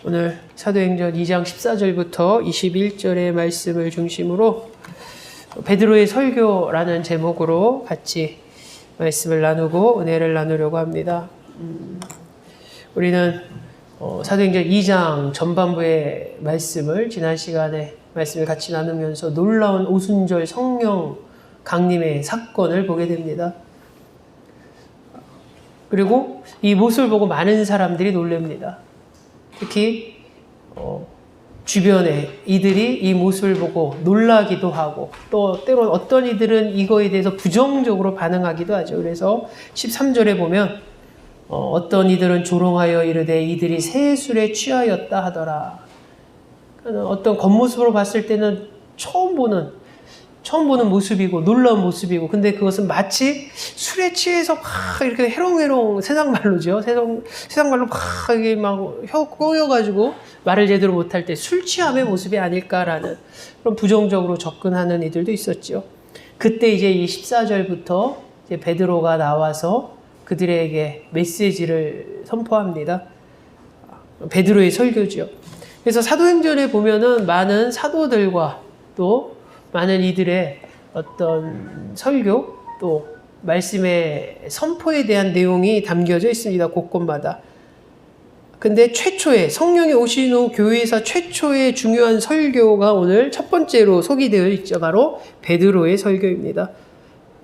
오늘 사도행전 2장 14절부터 21절의 말씀을 중심으로 베드로의 설교라는 제목으로 같이 말씀을 나누고 은혜를 나누려고 합니다. 우리는 사도행전 2장 전반부의 말씀을 지난 시간에 말씀을 같이 나누면서 놀라운 오순절 성령 강림의 사건을 보게 됩니다. 그리고 이 모습을 보고 많은 사람들이 놀랍니다. 특히 주변에 이들이 이 모습을 보고 놀라기도 하고 또 때론 어떤 이들은 이거에 대해서 부정적으로 반응하기도 하죠. 그래서 13절에 보면 어떤 이들은 조롱하여 이르되 이들이 새 술에 취하였다 하더라. 어떤 겉모습으로 봤을 때는 처음 보는 모습이고 놀라운 모습이고, 근데 그것은 마치 술에 취해서 막 이렇게 해롱해롱, 세상 말로죠. 세상 말로 막 이게 막 혀 꼬여가지고 말을 제대로 못할 때 술 취함의 모습이 아닐까라는 그런 부정적으로 접근하는 이들도 있었죠. 그때 이제 이 14절부터 이제 베드로가 나와서 그들에게 메시지를 선포합니다. 베드로의 설교죠. 그래서 사도행전에 보면은 많은 사도들과 또 많은 이들의 어떤 설교 또 말씀의 선포에 대한 내용이 담겨져 있습니다. 곳곳마다. 근데 최초의 성령이 오신 후 교회에서 최초의 중요한 설교가 오늘 첫 번째로 소개되어 있죠. 바로 베드로의 설교입니다.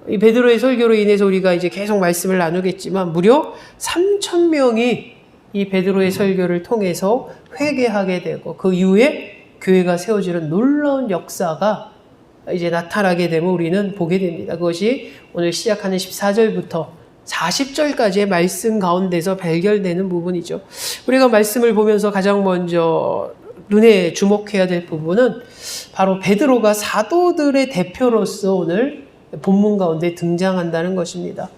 이 베드로의 설교로 인해서 우리가 이제 계속 말씀을 나누겠지만 무려 3,000명이 이 베드로의 설교를 통해서 회개하게 되고 그 이후에 교회가 세워지는 놀라운 역사가 이제 나타나게 되면 우리는 보게 됩니다. 그것이 오늘 시작하는 14절부터 40절까지의 말씀 가운데서 발견되는 부분이죠. 우리가 말씀을 보면서 가장 먼저 눈에 주목해야 될 부분은 바로 베드로가 사도들의 대표로서 오늘 본문 가운데 등장한다는 것입니다.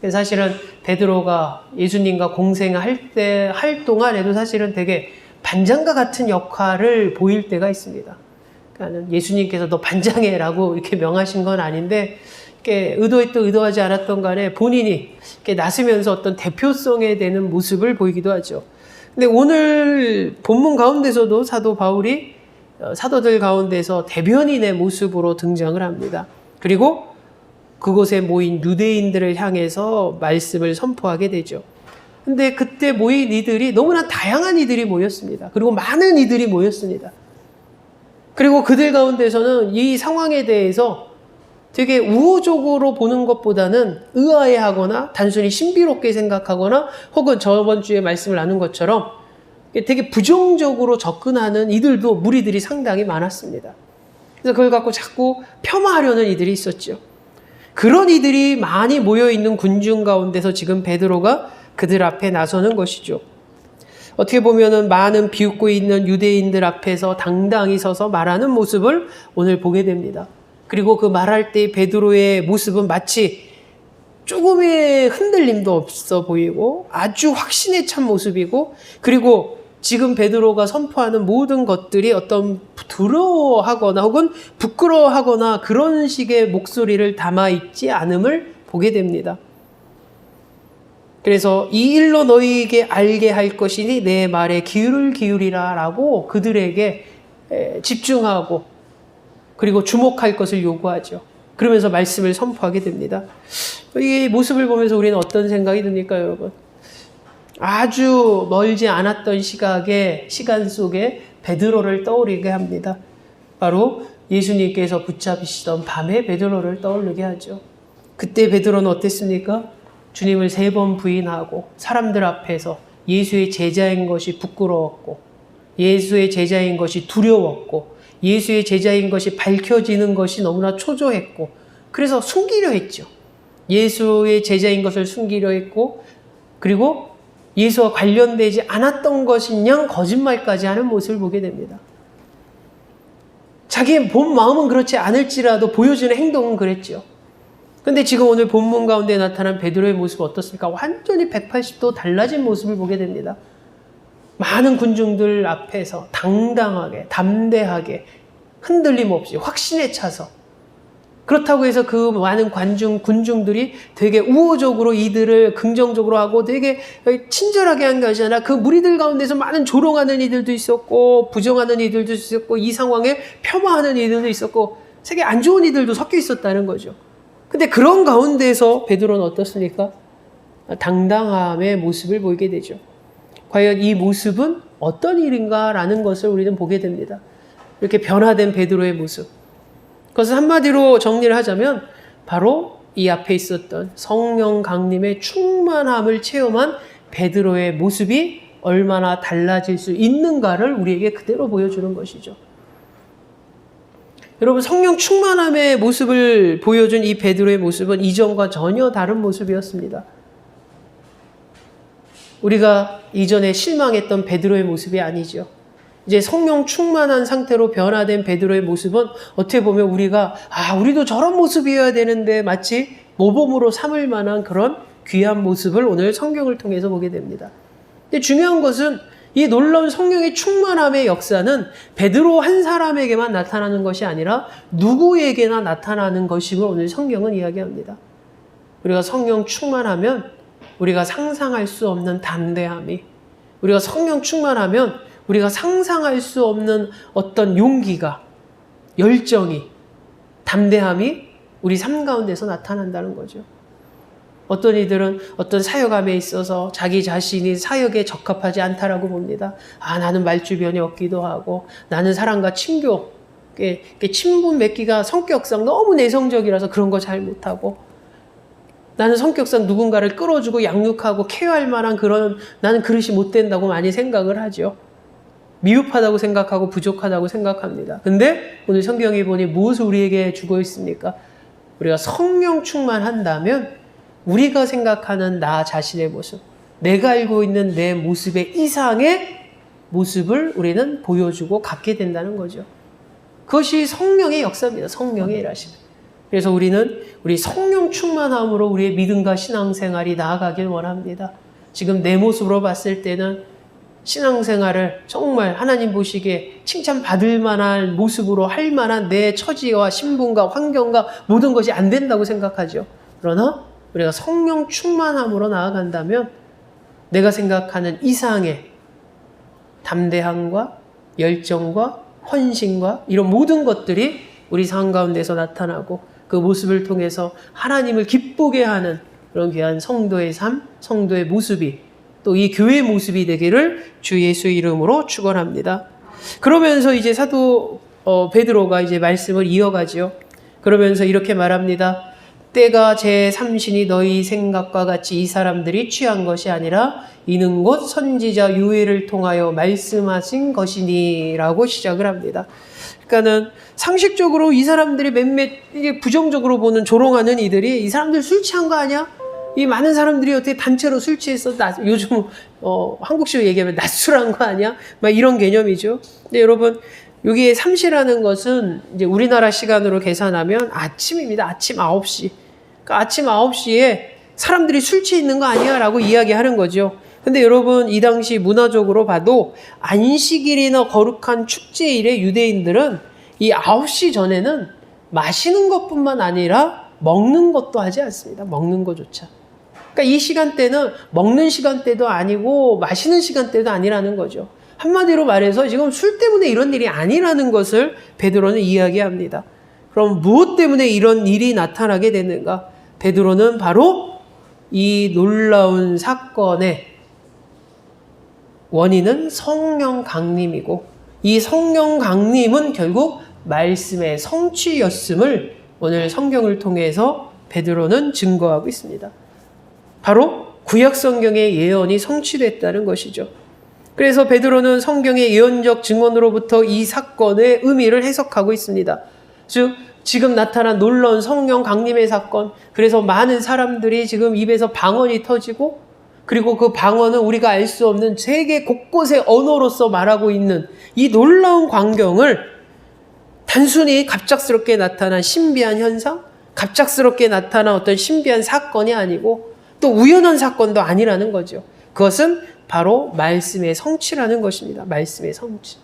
사실은 베드로가 예수님과 공생할 동안에도 사실은 되게 반장과 같은 역할을 보일 때가 있습니다. 예수님께서 너 반장해라고 이렇게 명하신 건 아닌데, 이렇게 의도했든 의도하지 않았던 간에 본인이 이렇게 나서면서 어떤 대표성에 대는 모습을 보이기도 하죠. 근데 오늘 본문 가운데서도 사도 바울이 사도들 가운데서 대변인의 모습으로 등장을 합니다. 그리고 그곳에 모인 유대인들을 향해서 말씀을 선포하게 되죠. 근데 그때 모인 이들이 너무나 다양한 이들이 모였습니다. 그리고 많은 이들이 모였습니다. 그리고 그들 가운데서는 이 상황에 대해서 되게 우호적으로 보는 것보다는 의아해하거나 단순히 신비롭게 생각하거나 혹은 저번 주에 말씀을 나눈 것처럼 되게 부정적으로 접근하는 이들도 무리들이 상당히 많았습니다. 그래서 그걸 갖고 자꾸 폄하하려는 이들이 있었죠. 그런 이들이 많이 모여있는 군중 가운데서 지금 베드로가 그들 앞에 나서는 것이죠. 어떻게 보면은 많은 비웃고 있는 유대인들 앞에서 당당히 서서 말하는 모습을 오늘 보게 됩니다. 그리고 그 말할 때 베드로의 모습은 마치 조금의 흔들림도 없어 보이고 아주 확신에 찬 모습이고, 그리고 지금 베드로가 선포하는 모든 것들이 어떤 두려워하거나 혹은 부끄러워하거나 그런 식의 목소리를 담아있지 않음을 보게 됩니다. 그래서 이 일로 너희에게 알게 할 것이니 내 말에 귀를 기울이라 라고 그들에게 집중하고 그리고 주목할 것을 요구하죠. 그러면서 말씀을 선포하게 됩니다. 이 모습을 보면서 우리는 어떤 생각이 듭니까, 여러분? 아주 멀지 않았던 시간 속에 베드로를 떠오르게 합니다. 바로 예수님께서 붙잡으시던 밤에 베드로를 떠오르게 하죠. 그때 베드로는 어땠습니까? 주님을 3번 부인하고 사람들 앞에서 예수의 제자인 것이 부끄러웠고, 예수의 제자인 것이 두려웠고, 예수의 제자인 것이 밝혀지는 것이 너무나 초조했고, 그래서 숨기려 했죠. 예수의 제자인 것을 숨기려 했고, 그리고 예수와 관련되지 않았던 것이냐 거짓말까지 하는 모습을 보게 됩니다. 자기의 본 마음은 그렇지 않을지라도 보여주는 행동은 그랬죠. 근데 지금 오늘 본문 가운데 나타난 베드로의 모습은 어떻습니까? 완전히 180도 달라진 모습을 보게 됩니다. 많은 군중들 앞에서 당당하게, 담대하게, 흔들림 없이, 확신에 차서 그렇다고 해서 그 많은 군중들이 되게 우호적으로 이들을 긍정적으로 하고 되게 친절하게 한 것이 아니라 그 무리들 가운데서 많은 조롱하는 이들도 있었고 부정하는 이들도 있었고 이 상황에 폄하하는 이들도 있었고 되게 안 좋은 이들도 섞여 있었다는 거죠. 근데 그런 가운데서 베드로는 어떻습니까? 당당함의 모습을 보이게 되죠. 과연 이 모습은 어떤 일인가라는 것을 우리는 보게 됩니다. 이렇게 변화된 베드로의 모습. 그것을 한마디로 정리를 하자면 바로 이 앞에 있었던 성령 강림의 충만함을 체험한 베드로의 모습이 얼마나 달라질 수 있는가를 우리에게 그대로 보여주는 것이죠. 여러분, 성령 충만함의 모습을 보여준 이 베드로의 모습은 이전과 전혀 다른 모습이었습니다. 우리가 이전에 실망했던 베드로의 모습이 아니죠. 이제 성령 충만한 상태로 변화된 베드로의 모습은 어떻게 보면 우리도 저런 모습이어야 되는데 마치 모범으로 삼을 만한 그런 귀한 모습을 오늘 성경을 통해서 보게 됩니다. 근데 중요한 것은 이 놀라운 성령의 충만함의 역사는 베드로 한 사람에게만 나타나는 것이 아니라 누구에게나 나타나는 것임을 오늘 성경은 이야기합니다. 우리가 성령 충만하면 우리가 상상할 수 없는 담대함이, 우리가 성령 충만하면 우리가 상상할 수 없는 어떤 용기가, 열정이, 담대함이 우리 삶 가운데서 나타난다는 거죠. 어떤 이들은 어떤 사역함에 있어서 자기 자신이 사역에 적합하지 않다라고 봅니다. 나는 말주변이 없기도 하고, 나는 사람과 친분 맺기가 성격상 너무 내성적이라서 그런 거 잘 못하고, 나는 성격상 누군가를 끌어주고 양육하고 케어할 만한 나는 그릇이 못 된다고 많이 생각을 하죠. 미흡하다고 생각하고 부족하다고 생각합니다. 근데 오늘 성경에 보니 무엇을 우리에게 주고 있습니까? 우리가 성령 충만한다면 우리가 생각하는 나 자신의 모습, 내가 알고 있는 내 모습의 이상의 모습을 우리는 보여주고 갖게 된다는 거죠. 그것이 성령의 역사입니다. 성령의 일하심. 그래서 우리는 우리 성령 충만함으로 우리의 믿음과 신앙생활이 나아가길 원합니다. 지금 내 모습으로 봤을 때는 신앙생활을 정말 하나님 보시기에 칭찬받을 만한 모습으로 할 만한 내 처지와 신분과 환경과 모든 것이 안 된다고 생각하죠. 그러나 우리가 성령 충만함으로 나아간다면 내가 생각하는 이상의 담대함과 열정과 헌신과 이런 모든 것들이 우리 삶 가운데서 나타나고 그 모습을 통해서 하나님을 기쁘게 하는 그런 귀한 성도의 삶, 성도의 모습이 또 이 교회의 모습이 되기를 주 예수의 이름으로 축원합니다. 그러면서 이제 사도 베드로가 이제 말씀을 이어가죠. 그러면서 이렇게 말합니다. 때가 제 삼신이 너희 생각과 같이 이 사람들이 취한 것이 아니라 이는 곧 선지자 요엘을 통하여 말씀하신 것이니라고 시작을 합니다. 그러니까는 상식적으로 이 사람들이 몇몇 부정적으로 보는 조롱하는 이들이 이 사람들 술 취한 거 아니야? 이 많은 사람들이 어떻게 단체로 술 취해서 요즘 한국식으로 얘기하면 낮술한 거 아니야? 막 이런 개념이죠. 근데 여러분 여기에 삼시라는 것은 이제 우리나라 시간으로 계산하면 아침입니다. 아침 9시. 그러니까 아침 9시에 사람들이 술 취해 있는 거 아니야? 라고 이야기하는 거죠. 근데 여러분 이 당시 문화적으로 봐도 안식일이나 거룩한 축제일에 유대인들은 이 9시 전에는 마시는 것뿐만 아니라 먹는 것도 하지 않습니다. 먹는 것조차. 그러니까 이 시간대는 먹는 시간대도 아니고 마시는 시간대도 아니라는 거죠. 한마디로 말해서 지금 술 때문에 이런 일이 아니라는 것을 베드로는 이야기합니다. 그럼 무엇 때문에 이런 일이 나타나게 됐는가? 베드로는 바로 이 놀라운 사건의 원인은 성령 강림이고 이 성령 강림은 결국 말씀의 성취였음을 오늘 성경을 통해서 베드로는 증거하고 있습니다. 바로 구약 성경의 예언이 성취됐다는 것이죠. 그래서 베드로는 성경의 예언적 증언으로부터 이 사건의 의미를 해석하고 있습니다. 즉 지금 나타난 놀라운 성령 강림의 사건, 그래서 많은 사람들이 지금 입에서 방언이 터지고 그리고 그 방언은 우리가 알 수 없는 세계 곳곳의 언어로서 말하고 있는 이 놀라운 광경을 단순히 갑작스럽게 나타난 신비한 현상, 갑작스럽게 나타난 어떤 신비한 사건이 아니고 또 우연한 사건도 아니라는 거죠. 그것은 바로 말씀의 성취라는 것입니다. 말씀의 성취.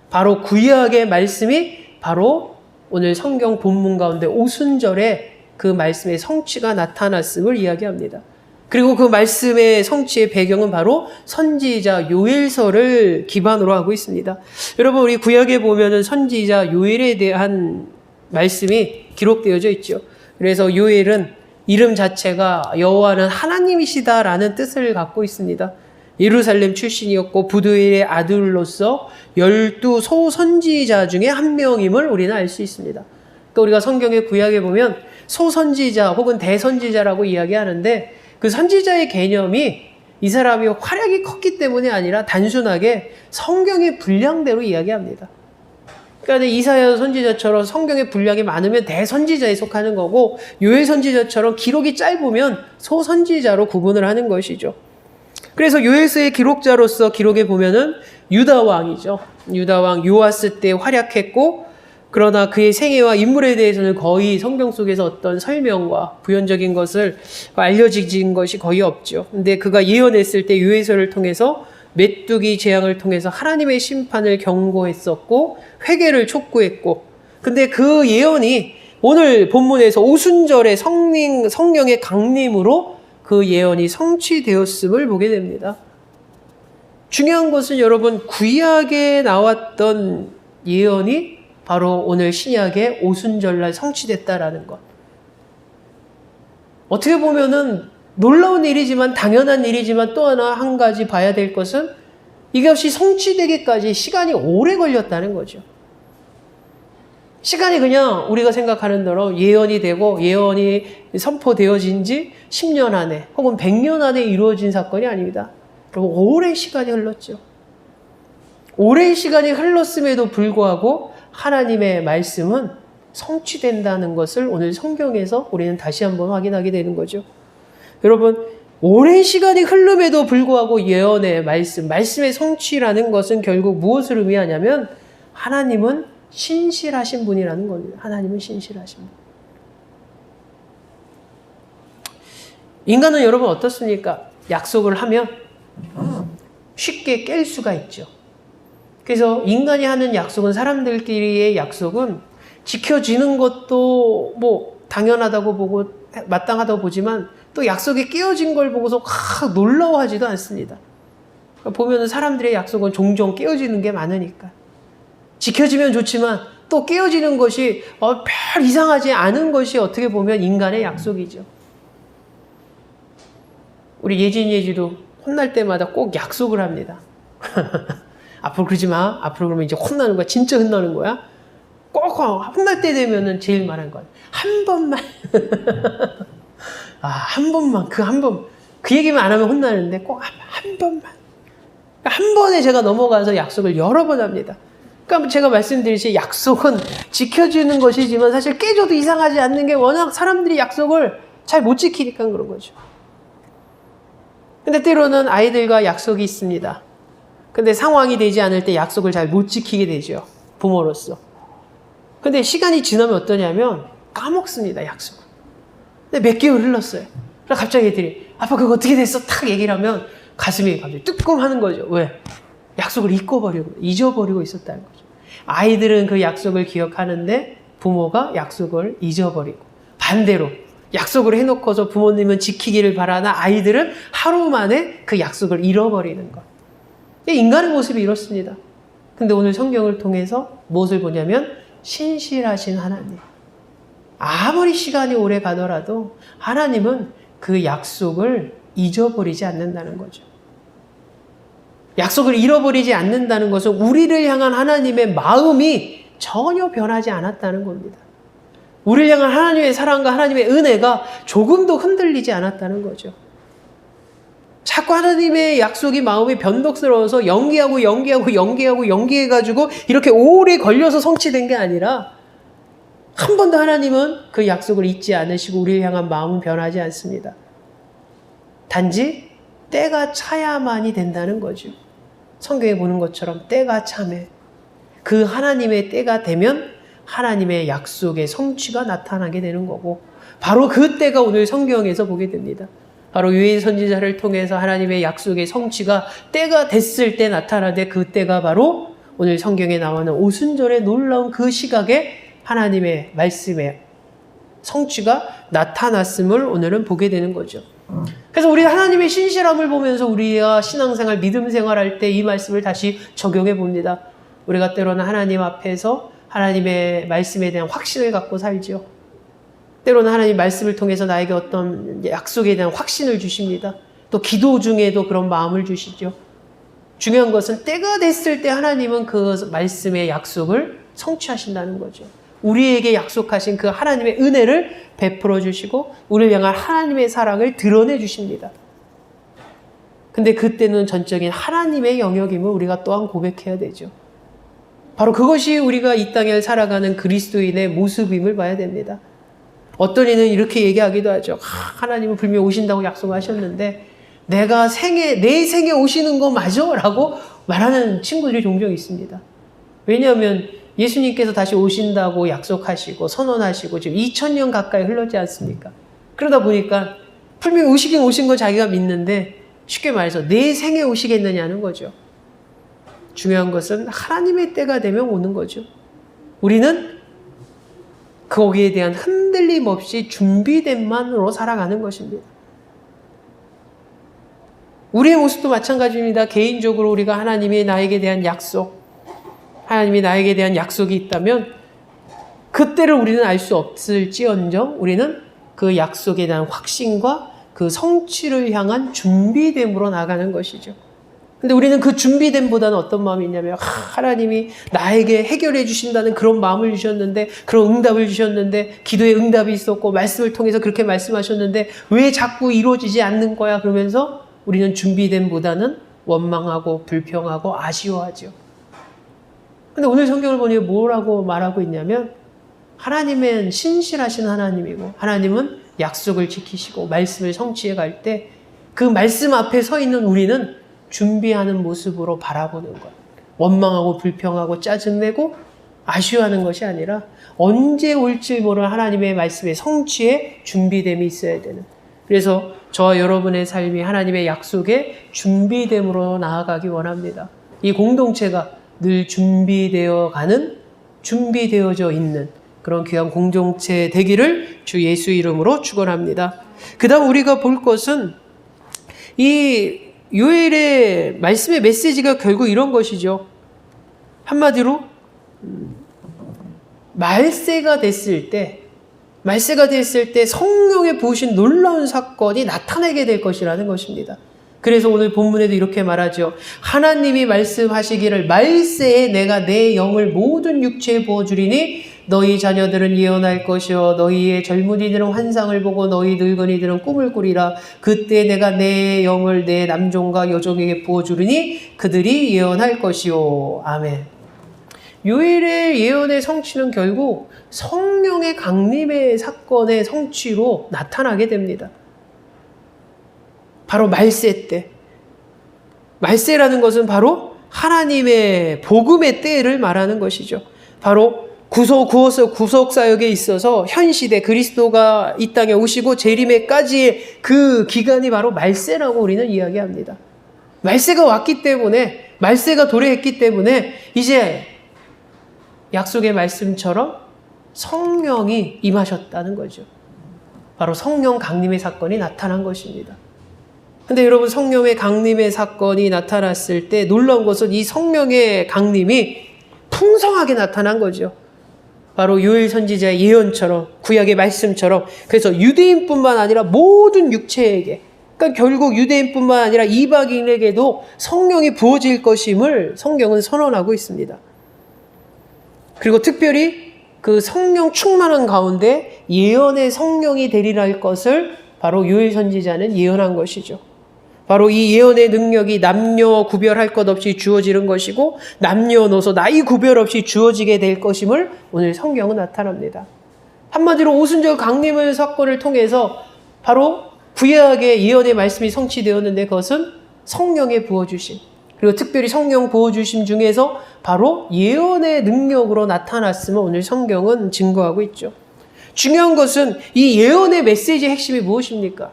바로 구약의 말씀이 바로 오늘 성경 본문 가운데 오순절에 그 말씀의 성취가 나타났음을 이야기합니다. 그리고 그 말씀의 성취의 배경은 바로 선지자 요엘서를 기반으로 하고 있습니다. 여러분, 우리 구약에 보면은 선지자 요엘에 대한 말씀이 기록되어져 있죠. 그래서 요엘은 이름 자체가 여호와는 하나님이시다라는 뜻을 갖고 있습니다. 예루살렘 출신이었고 부두엘의 아들로서 12 소선지자 중에 한 명임을 우리는 알 수 있습니다. 그러니까 우리가 성경의 구약에 보면 소선지자 혹은 대선지자라고 이야기하는데 그 선지자의 개념이 이 사람이 활약이 컸기 때문이 아니라 단순하게 성경의 분량대로 이야기합니다. 그러니까 이사야 선지자처럼 성경의 분량이 많으면 대선지자에 속하는 거고 요엘 선지자처럼 기록이 짧으면 소선지자로 구분을 하는 것이죠. 그래서 요엘서의 기록자로서 기록에 보면은 유다 왕이죠. 유다 왕 요아스 때 활약했고 그러나 그의 생애와 인물에 대해서는 거의 성경 속에서 어떤 설명과 부연적인 것을 알려진 것이 거의 없죠. 근데 그가 예언했을 때 요엘서를 통해서 메뚜기 재앙을 통해서 하나님의 심판을 경고했었고 회개를 촉구했고 근데 그 예언이 오늘 본문에서 오순절의 성령의 강림으로 그 예언이 성취되었음을 보게 됩니다. 중요한 것은 여러분 구약에 나왔던 예언이 바로 오늘 신약의 오순절날 성취됐다라는 것. 어떻게 보면은 놀라운 일이지만 당연한 일이지만 또 하나 한 가지 봐야 될 것은 이것이 성취되기까지 시간이 오래 걸렸다는 거죠. 시간이 그냥 우리가 생각하는 대로 예언이 되고 예언이 선포되어진 지 10년 안에 혹은 100년 안에 이루어진 사건이 아닙니다. 그리고 오랜 시간이 흘렀죠. 오랜 시간이 흘렀음에도 불구하고 하나님의 말씀은 성취된다는 것을 오늘 성경에서 우리는 다시 한번 확인하게 되는 거죠. 여러분, 오랜 시간이 흐름에도 불구하고 예언의 말씀의 성취라는 것은 결국 무엇을 의미하냐면 하나님은 신실하신 분이라는 겁니다. 하나님은 신실하신 분. 인간은 여러분 어떻습니까? 약속을 하면 쉽게 깰 수가 있죠. 그래서 인간이 하는 약속은 사람들끼리의 약속은 지켜지는 것도 뭐 당연하다고 보고 마땅하다고 보지만 또 약속이 깨어진 걸 보고서 놀라워하지도 않습니다. 보면은 사람들의 약속은 종종 깨어지는 게 많으니까. 지켜지면 좋지만 또 깨어지는 것이 별 이상하지 않은 것이 어떻게 보면 인간의 약속이죠. 우리 예진이도 혼날 때마다 꼭 약속을 합니다. 앞으로 그러지 마. 앞으로 그러면 이제 혼나는 거야. 진짜 혼나는 거야. 꼭 혼날 때 되면은 제일 말한 건 한 번만. 한 번만. 그 얘기만 안 하면 혼나는데 꼭 한 번만. 한 번에 제가 넘어가서 약속을 여러 번 합니다. 그러니까 제가 말씀드리지 약속은 지켜주는 것이지만 사실 깨져도 이상하지 않는 게 워낙 사람들이 약속을 잘 못 지키니까 그런 거죠. 근데 때로는 아이들과 약속이 있습니다. 근데 상황이 되지 않을 때 약속을 잘 못 지키게 되죠. 부모로서. 근데 시간이 지나면 어떠냐면 까먹습니다. 약속을. 근데 몇 개월 흘렀어요. 그래서 갑자기 애들이 아빠 그거 어떻게 됐어? 탁 얘기를 하면 가슴이 갑자기 뜨끔하는 거죠. 왜? 약속을 잊어버리고 있었다는 거죠. 아이들은 그 약속을 기억하는데 부모가 약속을 잊어버리고 반대로 약속을 해놓고서 부모님은 지키기를 바라나 아이들은 하루 만에 그 약속을 잃어버리는 것. 인간의 모습이 이렇습니다. 근데 오늘 성경을 통해서 무엇을 보냐면 신실하신 하나님. 아무리 시간이 오래 가더라도 하나님은 그 약속을 잊어버리지 않는다는 거죠. 약속을 잃어버리지 않는다는 것은 우리를 향한 하나님의 마음이 전혀 변하지 않았다는 겁니다. 우리를 향한 하나님의 사랑과 하나님의 은혜가 조금도 흔들리지 않았다는 거죠. 자꾸 하나님의 약속이 마음이 변덕스러워서 연기해가지고 이렇게 오래 걸려서 성취된 게 아니라 한 번도 하나님은 그 약속을 잊지 않으시고 우리를 향한 마음은 변하지 않습니다. 단지 때가 차야만이 된다는 거죠. 성경에 보는 것처럼 때가 차매 그 하나님의 때가 되면 하나님의 약속의 성취가 나타나게 되는 거고 바로 그 때가 오늘 성경에서 보게 됩니다. 바로 요엘 선지자를 통해서 하나님의 약속의 성취가 때가 됐을 때 나타나되 그 때가 바로 오늘 성경에 나오는 오순절의 놀라운 그 시각에 하나님의 말씀의 성취가 나타났음을 오늘은 보게 되는 거죠. 그래서 우리 하나님의 신실함을 보면서 우리가 신앙생활, 믿음 생활할 때 이 말씀을 다시 적용해 봅니다. 우리가 때로는 하나님 앞에서 하나님의 말씀에 대한 확신을 갖고 살죠. 때로는 하나님 말씀을 통해서 나에게 어떤 약속에 대한 확신을 주십니다. 또 기도 중에도 그런 마음을 주시죠. 중요한 것은 때가 됐을 때 하나님은 그 말씀의 약속을 성취하신다는 거죠. 우리에게 약속하신 그 하나님의 은혜를 베풀어 주시고 우리를 향한 하나님의 사랑을 드러내 주십니다. 근데 그때는 전적인 하나님의 영역임을 우리가 또한 고백해야 되죠. 바로 그것이 우리가 이 땅에 살아가는 그리스도인의 모습임을 봐야 됩니다. 어떤 이는 이렇게 얘기하기도 하죠. 하나님은 분명히 오신다고 약속하셨는데 내 생에 오시는 거 맞아? 라고 말하는 친구들이 종종 있습니다. 왜냐하면 예수님께서 다시 오신다고 약속하시고 선언하시고 지금 2000년 가까이 흘렀지 않습니까? 그러다 보니까 분명히 오시긴 오신 거 자기가 믿는데 쉽게 말해서 내 생에 오시겠느냐는 거죠. 중요한 것은 하나님의 때가 되면 오는 거죠. 우리는 거기에 대한 흔들림 없이 준비됨만으로 살아가는 것입니다. 우리의 모습도 마찬가지입니다. 개인적으로 우리가 하나님이 나에게 대한 약속, 하나님이 나에게 대한 약속이 있다면 그때를 우리는 알 수 없을지언정 우리는 그 약속에 대한 확신과 그 성취를 향한 준비됨으로 나가는 것이죠. 근데 우리는 그 준비됨보다는 어떤 마음이 있냐면 하나님이 나에게 해결해 주신다는 그런 마음을 주셨는데 그런 응답을 주셨는데 기도에 응답이 있었고 말씀을 통해서 그렇게 말씀하셨는데 왜 자꾸 이루어지지 않는 거야? 그러면서 우리는 준비됨보다는 원망하고 불평하고 아쉬워하죠. 근데 오늘 성경을 보니 뭐라고 말하고 있냐면 하나님은 신실하신 하나님이고 하나님은 약속을 지키시고 말씀을 성취해 갈 때 그 말씀 앞에 서 있는 우리는 준비하는 모습으로 바라보는 것. 원망하고 불평하고 짜증내고 아쉬워하는 것이 아니라 언제 올지 모르는 하나님의 말씀의 성취에 준비됨이 있어야 되는. 그래서 저와 여러분의 삶이 하나님의 약속에 준비됨으로 나아가기 원합니다. 이 공동체가 늘 준비되어 가는, 준비되어져 있는 그런 귀한 공동체 되기를 주 예수 이름으로 축원합니다. 그 다음 우리가 볼 것은 이 요엘의 말씀의 메시지가 결국 이런 것이죠. 한마디로 말세가 됐을 때 성령의 부으신 놀라운 사건이 나타나게 될 것이라는 것입니다. 그래서 오늘 본문에도 이렇게 말하죠. 하나님이 말씀하시기를 말세에 내가 내 영을 모든 육체에 부어주리니 너희 자녀들은 예언할 것이요 너희의 젊은이들은 환상을 보고 너희 늙은이들은 꿈을 꾸리라. 그때 내가 내 영을 내 남종과 여종에게 부어주리니 그들이 예언할 것이요. 아멘. 요엘의 예언의 성취는 결국 성령의 강림의 사건의 성취로 나타나게 됩니다. 바로 말세 때. 말세라는 것은 바로 하나님의 복음의 때를 말하는 것이죠. 바로 구속사역에 있어서 현 시대 그리스도가 이 땅에 오시고 재림에까지의 그 기간이 바로 말세라고 우리는 이야기합니다. 말세가 왔기 때문에, 말세가 도래했기 때문에 이제 약속의 말씀처럼 성령이 임하셨다는 거죠. 바로 성령 강림의 사건이 나타난 것입니다. 근데 여러분 성령의 강림의 사건이 나타났을 때 놀라운 것은 이 성령의 강림이 풍성하게 나타난 거죠. 바로 요엘 선지자의 예언처럼 구약의 말씀처럼 그래서 유대인뿐만 아니라 모든 육체에게 그러니까 결국 유대인뿐만 아니라 이방인에게도 성령이 부어질 것임을 성경은 선언하고 있습니다. 그리고 특별히 그 성령 충만한 가운데 예언의 성령이 되리라 할 것을 바로 요엘 선지자는 예언한 것이죠. 바로 이 예언의 능력이 남녀 구별할 것 없이 주어지는 것이고 남녀노소 나이 구별 없이 주어지게 될 것임을 오늘 성경은 나타납니다. 한마디로 오순절 강림의 사건을 통해서 바로 구약의 예언의 말씀이 성취되었는데 그것은 성령의 부어주심 그리고 특별히 성령 부어주심 중에서 바로 예언의 능력으로 나타났음을 오늘 성경은 증거하고 있죠. 중요한 것은 이 예언의 메시지의 핵심이 무엇입니까?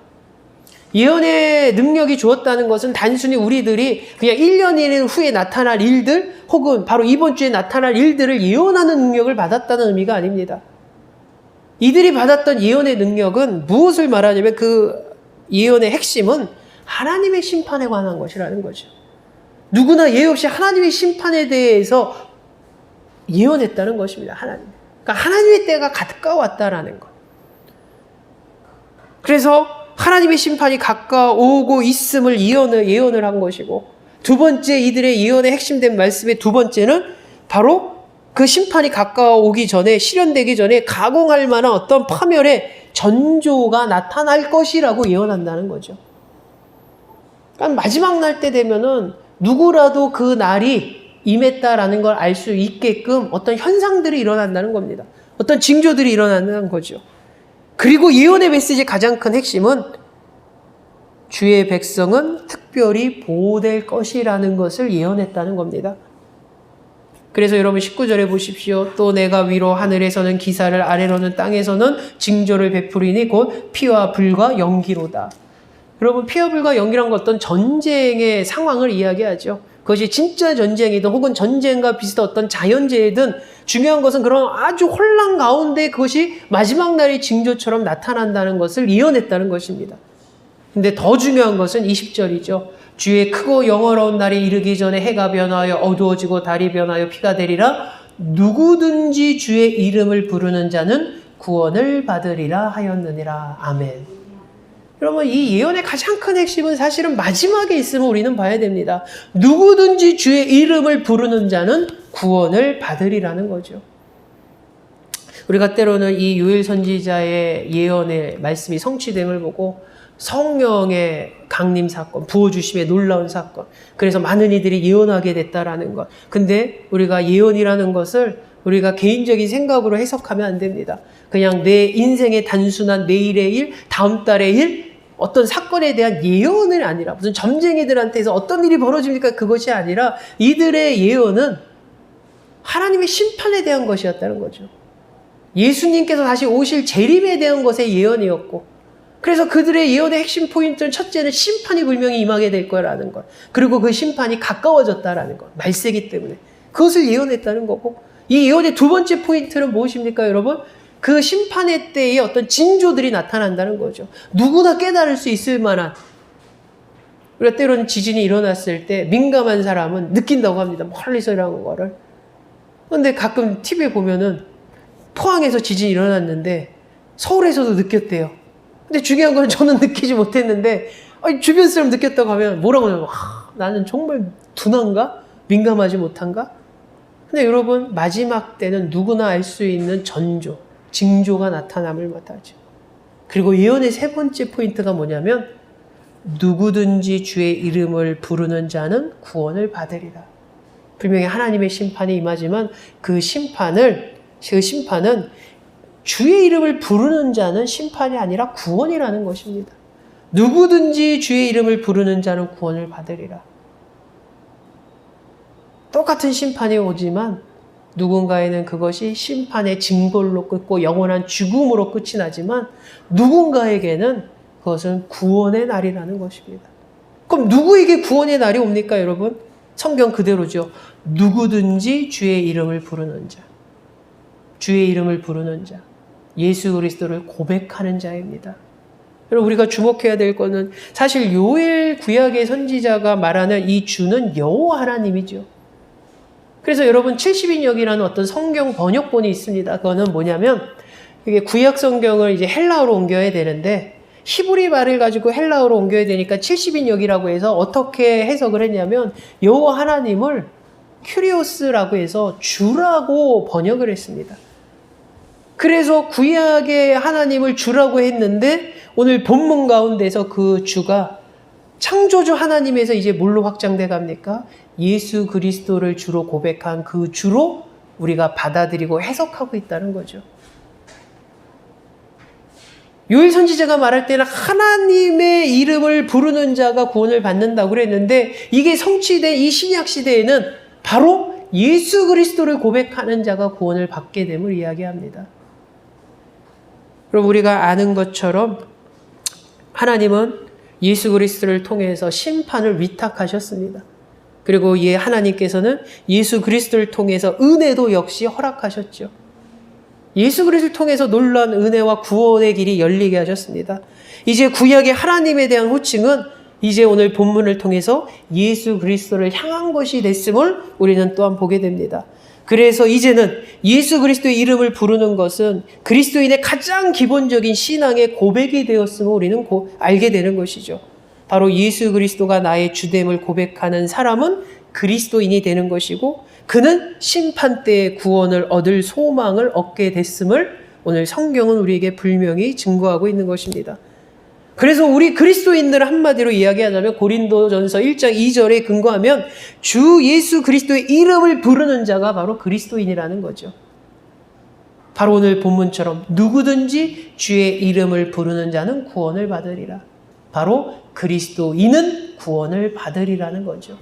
예언의 능력이 주었다는 것은 단순히 우리들이 그냥 1년 이내 후에 나타날 일들 혹은 바로 이번 주에 나타날 일들을 예언하는 능력을 받았다는 의미가 아닙니다. 이들이 받았던 예언의 능력은 무엇을 말하냐면 그 예언의 핵심은 하나님의 심판에 관한 것이라는 거죠. 누구나 예외 없이 하나님의 심판에 대해서 예언했다는 것입니다. 그러니까 하나님의 때가 가까웠다라는 것. 그래서 하나님의 심판이 가까워오고 있음을 예언을 한 것이고, 두 번째 이들의 예언의 핵심된 말씀의 두 번째는 바로 그 심판이 가까워오기 전에, 실현되기 전에 가공할 만한 어떤 파멸의 전조가 나타날 것이라고 예언한다는 거죠. 그러니까 마지막 날 때 되면은 누구라도 그 날이 임했다라는 걸 알 수 있게끔 어떤 현상들이 일어난다는 겁니다. 어떤 징조들이 일어난다는 거죠. 그리고 예언의 메시지의 가장 큰 핵심은 주의 백성은 특별히 보호될 것이라는 것을 예언했다는 겁니다. 그래서 여러분 19절에 보십시오. 또 내가 위로 하늘에서는 기사를, 아래로는 땅에서는 징조를 베푸리니 곧 피와 불과 연기로다. 여러분, 피와 불과 연기란 건 어떤 전쟁의 상황을 이야기하죠. 그것이 진짜 전쟁이든 혹은 전쟁과 비슷한 어떤 자연재해든 중요한 것은 그런 아주 혼란 가운데 그것이 마지막 날의 징조처럼 나타난다는 것을 예언했다는 것입니다. 근데 더 중요한 것은 20절이죠. 주의 크고 영화로운 날이 이르기 전에 해가 변하여 어두워지고 달이 변하여 피가 되리라. 누구든지 주의 이름을 부르는 자는 구원을 받으리라 하였느니라. 아멘. 여러분, 이 예언의 가장 큰 핵심은 사실은 마지막에 있음을 우리는 봐야 됩니다. 누구든지 주의 이름을 부르는 자는 구원을 받으리라는 거죠. 우리가 때로는 이 요엘 선지자의 예언의 말씀이 성취됨을 보고 성령의 강림 사건, 부어주심의 놀라운 사건, 그래서 많은 이들이 예언하게 됐다라는 것. 근데 우리가 예언이라는 것을 우리가 개인적인 생각으로 해석하면 안 됩니다. 그냥 내 인생의 단순한 내일의 일, 다음 달의 일, 어떤 사건에 대한 예언은 아니라, 무슨 점쟁이들한테서 어떤 일이 벌어집니까? 그것이 아니라 이들의 예언은 하나님의 심판에 대한 것이었다는 거죠. 예수님께서 다시 오실 재림에 대한 것의 예언이었고, 그래서 그들의 예언의 핵심 포인트는 첫째는 심판이 분명히 임하게 될 거라는 것, 그리고 그 심판이 가까워졌다라는 것, 말세기 때문에 그것을 예언했다는 거고, 이 예언의 두 번째 포인트는 무엇입니까, 여러분? 그 심판의 때에 어떤 징조들이 나타난다는 거죠. 누구나 깨달을 수 있을 만한, 우리가 때로는 지진이 일어났을 때 민감한 사람은 느낀다고 합니다. 멀리서 일어난 거를. 그런데 가끔 TV에 보면은 포항에서 지진이 일어났는데 서울에서도 느꼈대요. 근데 중요한 건 저는 느끼지 못했는데 주변 사람 느꼈다고 하면 뭐라고 하냐면 나는 정말 둔한가? 민감하지 못한가? 근데 여러분, 마지막 때는 누구나 알 수 있는 전조, 징조가 나타남을 마다하죠. 그리고 예언의 세 번째 포인트가 뭐냐면 누구든지 주의 이름을 부르는 자는 구원을 받으리라. 분명히 하나님의 심판이 임하지만 그 심판은 주의 이름을 부르는 자는 심판이 아니라 구원이라는 것입니다. 누구든지 주의 이름을 부르는 자는 구원을 받으리라. 똑같은 심판이 오지만 누군가에는 그것이 심판의 징벌로 끝고 영원한 죽음으로 끝이 나지만 누군가에게는 그것은 구원의 날이라는 것입니다. 그럼 누구에게 구원의 날이 옵니까, 여러분? 성경 그대로죠. 누구든지 주의 이름을 부르는 자. 주의 이름을 부르는 자. 예수 그리스도를 고백하는 자입니다. 여러분, 우리가 주목해야 될 것은 사실 요엘 구약의 선지자가 말하는 이 주는 여호와 하나님이죠. 그래서 여러분 70인역이라는 어떤 성경 번역본이 있습니다. 그거는 뭐냐면 이게 구약 성경을 이제 헬라어로 옮겨야 되는데 히브리 말을 가지고 헬라어로 옮겨야 되니까 70인역이라고 해서 어떻게 해석을 했냐면 여호와 하나님을 큐리오스라고 해서 주라고 번역을 했습니다. 그래서 구약의 하나님을 주라고 했는데 오늘 본문 가운데서 그 주가 창조주 하나님에서 이제 뭘로 확장돼 갑니까? 예수 그리스도를 주로 고백한 그 주로 우리가 받아들이고 해석하고 있다는 거죠. 요엘 선지자가 말할 때는 하나님의 이름을 부르는 자가 구원을 받는다고 그랬는데 이게 성취된 이 신약 시대에는 바로 예수 그리스도를 고백하는 자가 구원을 받게 됨을 이야기합니다. 그럼 우리가 아는 것처럼 하나님은 예수 그리스도를 통해서 심판을 위탁하셨습니다. 그리고 하나님께서는 예수 그리스도를 통해서 은혜도 역시 허락하셨죠. 예수 그리스도를 통해서 놀라운 은혜와 구원의 길이 열리게 하셨습니다. 이제 구약의 하나님에 대한 호칭은 이제 오늘 본문을 통해서 예수 그리스도를 향한 것이 됐음을 우리는 또한 보게 됩니다. 그래서 이제는 예수 그리스도의 이름을 부르는 것은 그리스도인의 가장 기본적인 신앙의 고백이 되었음을 우리는 알게 되는 것이죠. 바로 예수 그리스도가 나의 주됨을 고백하는 사람은 그리스도인이 되는 것이고, 그는 심판 때의 구원을 얻을 소망을 얻게 됐음을 오늘 성경은 우리에게 분명히 증거하고 있는 것입니다. 그래서 우리 그리스도인들 한마디로 이야기하자면 고린도전서 1장 2절에 근거하면 주 예수 그리스도의 이름을 부르는 자가 바로 그리스도인이라는 거죠. 바로 오늘 본문처럼 누구든지 주의 이름을 부르는 자는 구원을 받으리라. 바로 그리스도인은 구원을 받으리라는 거죠.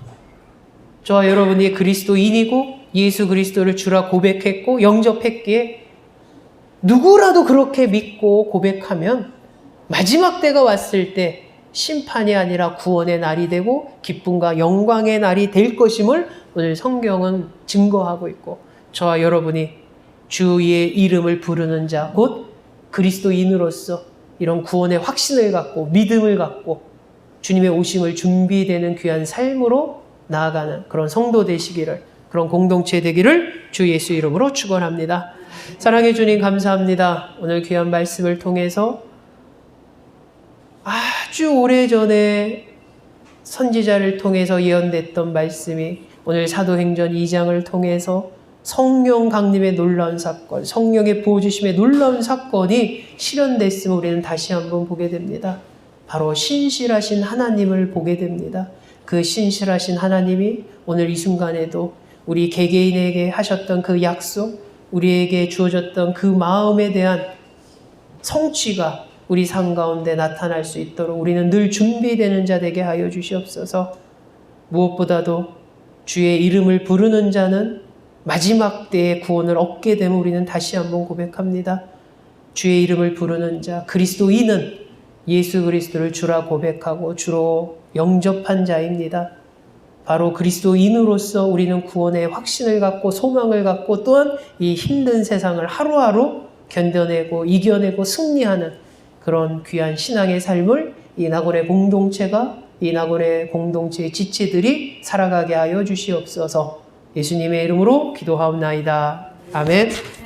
저와 여러분이 그리스도인이고 예수 그리스도를 주라 고백했고 영접했기에 누구라도 그렇게 믿고 고백하면 마지막 때가 왔을 때 심판이 아니라 구원의 날이 되고 기쁨과 영광의 날이 될 것임을 오늘 성경은 증거하고 있고, 저와 여러분이 주의 이름을 부르는 자, 곧 그리스도인으로서 이런 구원의 확신을 갖고 믿음을 갖고 주님의 오심을 준비되는 귀한 삶으로 나아가는 그런 성도 되시기를, 그런 공동체 되기를 주 예수 이름으로 축원합니다. 사랑해 주님 감사합니다. 오늘 귀한 말씀을 통해서 아주 오래전에 선지자를 통해서 예언됐던 말씀이 오늘 사도행전 2장을 통해서 성령 강림의 놀라운 사건, 성령의 부어주심의 놀라운 사건이 실현됐음을 우리는 다시 한번 보게 됩니다. 바로 신실하신 하나님을 보게 됩니다. 그 신실하신 하나님이 오늘 이 순간에도 우리 개개인에게 하셨던 그 약속, 우리에게 주어졌던 그 마음에 대한 성취가 우리 삶 가운데 나타날 수 있도록 우리는 늘 준비되는 자 되게 하여 주시옵소서. 무엇보다도 주의 이름을 부르는 자는 마지막 때의 구원을 얻게 되면 우리는 다시 한번 고백합니다. 주의 이름을 부르는 자, 그리스도인은 예수 그리스도를 주라 고백하고 주로 영접한 자입니다. 바로 그리스도인으로서 우리는 구원의 확신을 갖고 소망을 갖고 또한 이 힘든 세상을 하루하루 견뎌내고 이겨내고 승리하는 그런 귀한 신앙의 삶을 이 낙원의 공동체가, 이 낙원의 공동체의 지체들이 살아가게 하여 주시옵소서. 예수님의 이름으로 기도하옵나이다. 아멘.